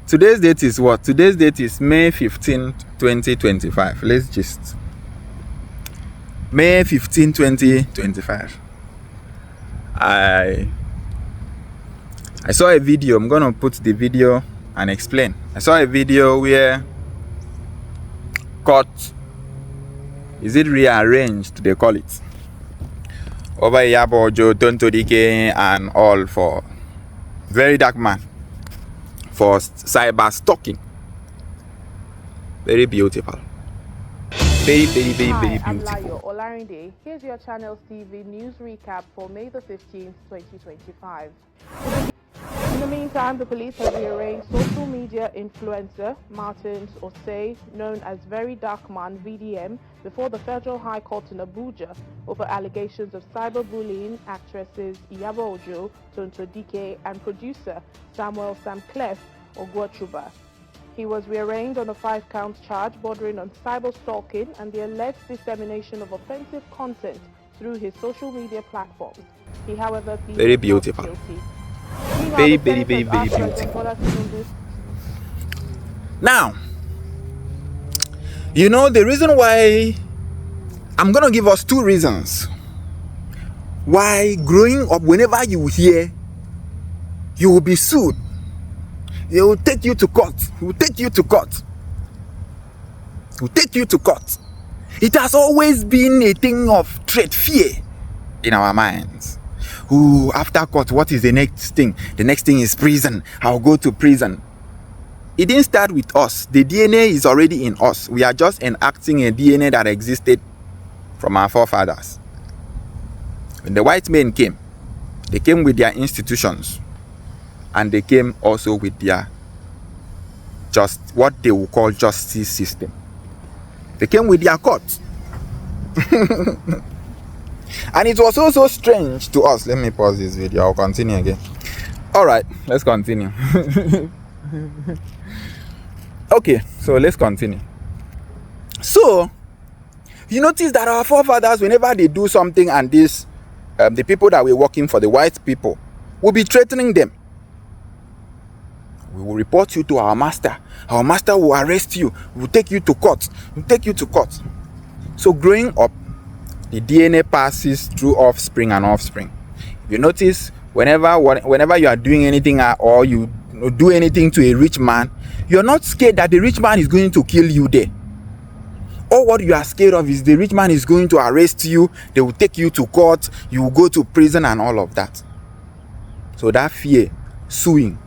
Today's date is what? Today's date is May 15th, 2025. Let's just. May 15, 2025. I saw a video. I'm gonna put the video and explain. I saw a video where court, is it rearranged, they call it, over Yabojo, Tonto Dike and all for very dark man for cyberstalking. Very beautiful. Very beautiful. I'm Layo Olarinde. Here's your Channels TV news recap for May the 15th, 2025. In the meantime, the police have rearranged social media influencer Martins Osei, known as Very Dark Man VDM, before the Federal High Court in Abuja over allegations of cyberbullying actresses Iyabo Ojo, Tonto Dike, and producer Samuel Sam Clef Ogwochuba. He was rearraigned on a 5-count charge bordering on cyberstalking and the alleged dissemination of offensive content through his social media platforms. He, however, pleaded very beautiful. guilty. Very beautiful. Now, you know the reason why I'm gonna give us 2 reasons why growing up, whenever you hear you will be sued, they will take you to court. Will take you to court. Will take you to court. It has always been a thing of dread, fear in our minds. Ooh, after court, what is the next thing? The next thing is prison. I'll go to prison. It didn't start with us. The DNA is already in us. We are just enacting a DNA that existed from our forefathers. When the white men came, they came with their institutions. And they came also with their what they will call justice system. They came with their courts. And it was also strange to us. Let me pause this video. I'll continue again. Alright, let's continue. Okay, so let's continue. So, you notice that our forefathers, whenever they do something and this, the people that were working for the white people will be threatening them. We will report you to our master. Our master will arrest you. We will take you to court. We will take you to court. So growing up, the DNA passes through offspring and offspring. You notice whenever you are doing anything or you do anything to a rich man, you're not scared that the rich man is going to kill you there. All what you are scared of is the rich man is going to arrest you. They will take you to court. You will go to prison and all of that. So that fear, suing,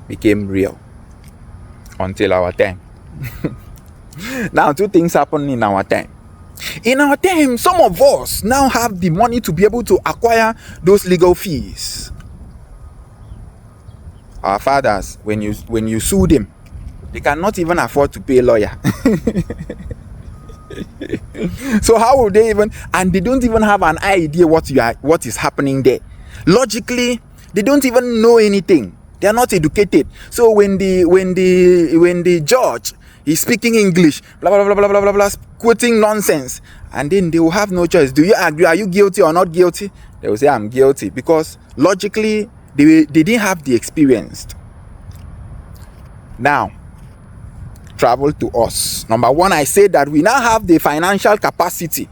became real until our time. Now 2 things happen in our time. In our time, some of us now have the money to be able to acquire those legal fees. Our fathers, when you sue them, they cannot even afford to pay a lawyer. So how will they even? And they don't even have an idea what is happening there. Logically, they don't even know anything. They are not educated. So when the judge is speaking English, blah blah blah blah blah blah blah, quoting nonsense, and then they will have no choice. Do you agree? Are you guilty or not guilty? They will say, I'm guilty, because logically they didn't have the experience. Now, travel to us. Number 1, I said that we now have the financial capacity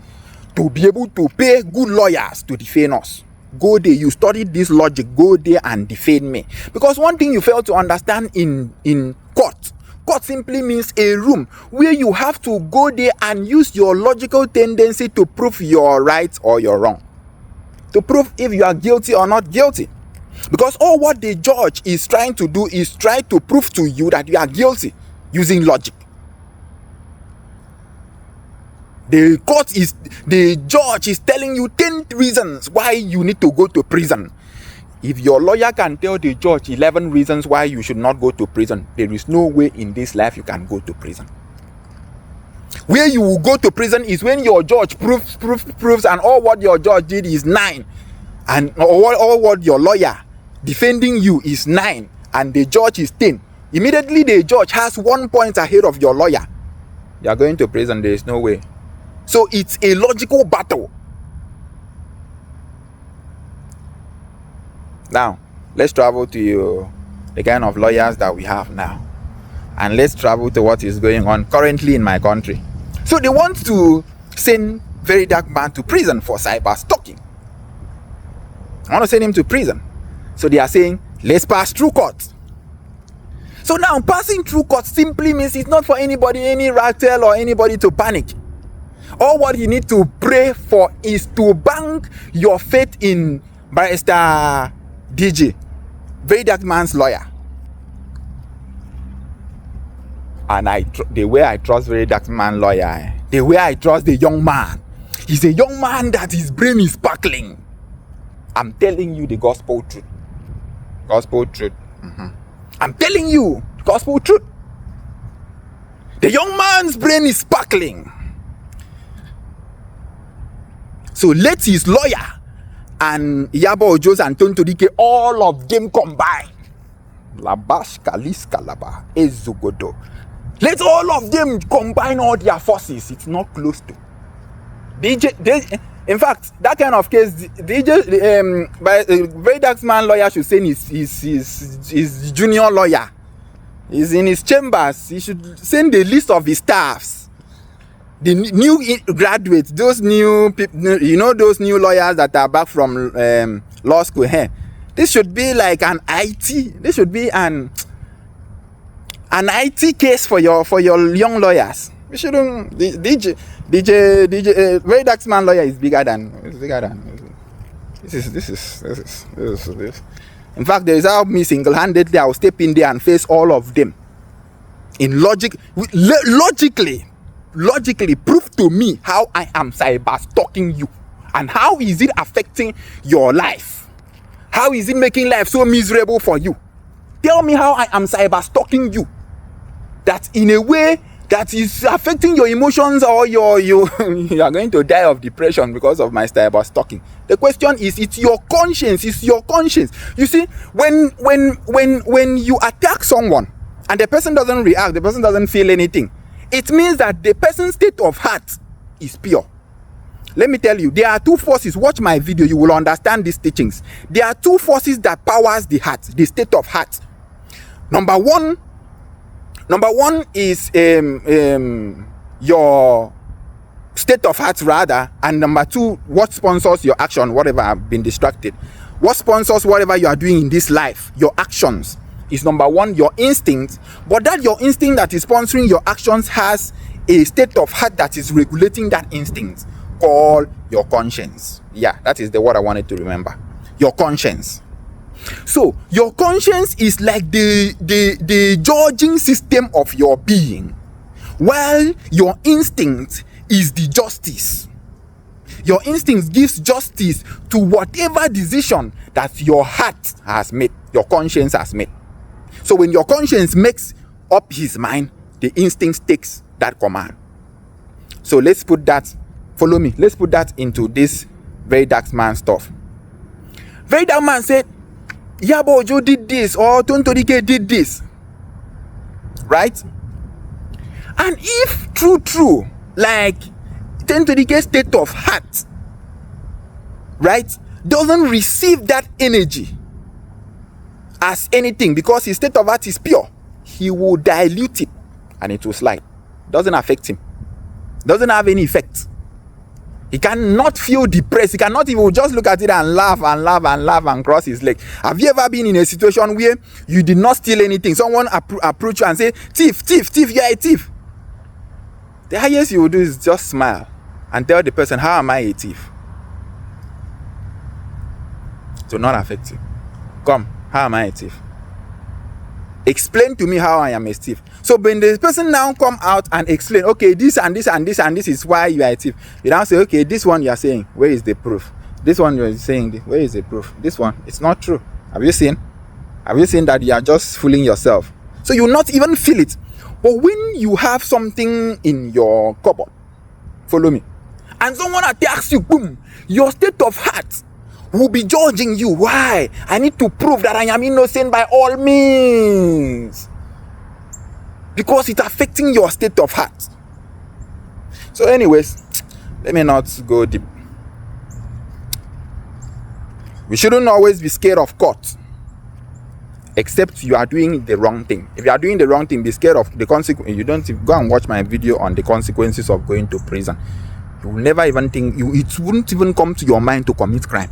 to be able to pay good lawyers to defend us. Go there, you studied this logic, go there and defend me. Because one thing you fail to understand in court simply means a room where you have to go there and use your logical tendency to prove your right or your wrong. To prove if you are guilty or not guilty. Because all what the judge is trying to do is try to prove to you that you are guilty using logic. The judge is telling you 10 reasons why you need to go to prison. If your lawyer can tell the judge 11 reasons why you should not go to prison, there is no way in this life you can go to prison. Where you will go to prison is when your judge proves, and all what your judge did is 9, and all what your lawyer defending you is 9, and the judge is 10. Immediately the judge has 1 point ahead of your lawyer. You are going to prison. There is no way. So it's a logical battle. Now, let's travel to the kind of lawyers that we have now. and let's travel to what is going on currently in my country. So they want to send Very Dark Man to prison for cyber stalking. I want to send him to prison. So they are saying, let's pass through court. So now passing through court simply means it's not for anybody, any rattle or anybody to panic. All what you need to pray for is to bank your faith in Barrister DJ, Very Dark Man's lawyer. And the way I trust Very Dark Man lawyer, the way I trust the young man, he's a young man that his brain is sparkling. I'm telling you the gospel truth. Gospel truth. I'm telling you gospel truth. The young man's brain is sparkling. So let his lawyer and Iyabo Ojo's and Tonto Dike, all of them combine. Labash Kalis Kalaba Ezugodo. Let all of them combine all their forces. It's not close to. In fact, that kind of case, Very Dark Man lawyer should say his junior lawyer. He's in his chambers. He should send the list of his staffs. The new graduates, those new people, you know, those new lawyers that are back from law school. Hey, this should be like an IT. This should be an IT case for your young lawyers. We shouldn't. DJ Very Dark Man lawyer is bigger than. This is. In fact, there is how me single-handedly I will step in there and face all of them. Logically prove to me how I am cyber stalking you, and how is it affecting your life? How is it making life so miserable for you? Tell me how I am cyber stalking you. That in a way that is affecting your emotions, or you are going to die of depression because of my cyber stalking. The question is, it's your conscience. It's your conscience. You see, when you attack someone and the person doesn't react, the person doesn't feel anything, it means that the person's state of heart is pure. Let me tell you, there are two forces. Watch my video, you will understand these teachings. There are two forces that powers the heart, the state of heart. Number one is your state of heart rather, and number two, what sponsors your action, whatever. I've been distracted. What sponsors whatever you are doing in this life, your actions, is number one, your instinct. But that your instinct that is sponsoring your actions has a state of heart that is regulating that instinct, called your conscience. Yeah, that is the word I wanted to remember. Your conscience. So your conscience is like the judging system of your being, while your instinct is the justice. Your instinct gives justice to whatever decision that your heart has made, your conscience has made. So when your conscience makes up his mind, the instinct takes that command. So let's put that, follow me, let's put that into this Very Dark Man stuff. Very Dark Man said, Iyabo Ojo did this, or Tonto Dike did this, right? And if true, like Tonto Dike's state of heart, right, doesn't receive that energy as anything, because his state of heart is pure, he will dilute it and it will slide. Doesn't affect him, doesn't have any effect. He cannot feel depressed. He cannot even just look at it and laugh and cross his leg. Have you ever been in a situation where you did not steal anything? Someone approach you and say, thief, you are a thief. The highest you will do is just smile and tell the person, how am I a thief? It will not affect you. Come, how am I a thief? Explain to me how I am a thief. So when the person now come out and explain, okay, this and this and this and this is why you are a thief, you now say, okay, this one you are saying, where is the proof? This one you are saying, where is the proof? This one, it's not true. Have you seen that you are just fooling yourself? So you will not even feel it. But when you have something in your cupboard, follow me, and someone attacks you, boom, your state of heart will be judging you. Why? I need to prove that I am innocent by all means, because it's affecting your state of heart. So anyways, let me not go deep. We shouldn't always be scared of court. except you are doing the wrong thing. If you are doing the wrong thing, be scared of the consequence. You don't go and watch my video on the consequences of going to prison. You will never even think, it wouldn't even come to your mind to commit crime.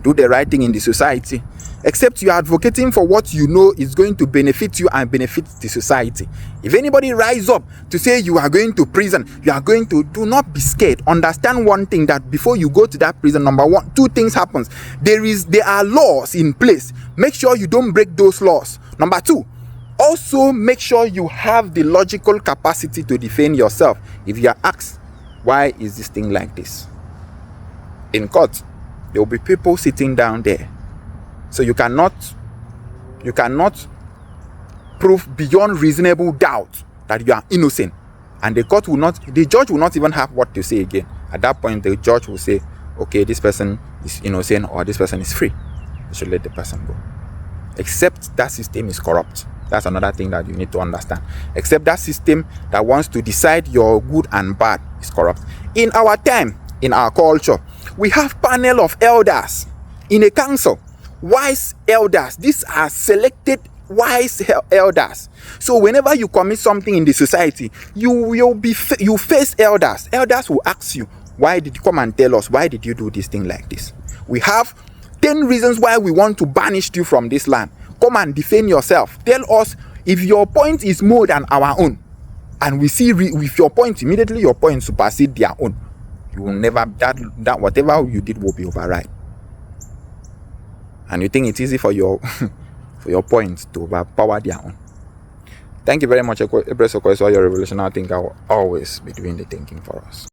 Do the right thing in the society, except you are advocating for what you know is going to benefit you and benefit the society. If anybody rise up to say you are going to prison, you are going to, do not be scared. Understand one thing, that before you go to that prison, number one, two things happens. There are laws in place. Make sure you don't break those laws. Number two, also make sure you have the logical capacity to defend yourself. If you are asked, why is this thing like this? In court, there will be people sitting down there. So you cannot prove beyond reasonable doubt that you are innocent. And the judge will not even have what to say again. At that point, the judge will say, okay, this person is innocent or this person is free. You should let the person go. Except that system is corrupt. That's another thing that you need to understand. Except that system that wants to decide your good and bad is corrupt. In our time, in our culture, we have panel of elders in a council, wise elders. These are selected wise elders. So whenever you commit something in the society, you face elders. Elders will ask you, why did you come and tell us, why did you do this thing like this? We have 10 reasons why we want to banish you from this land. Come and defend yourself. Tell us if your point is more than our own, and we see with your point, immediately your point supersede their own. You will never, that whatever you did will be override. And you think it's easy for your for your points to overpower their own. Thank you very much, Ebreso. Your revolution, I think I will always be doing the thinking for us.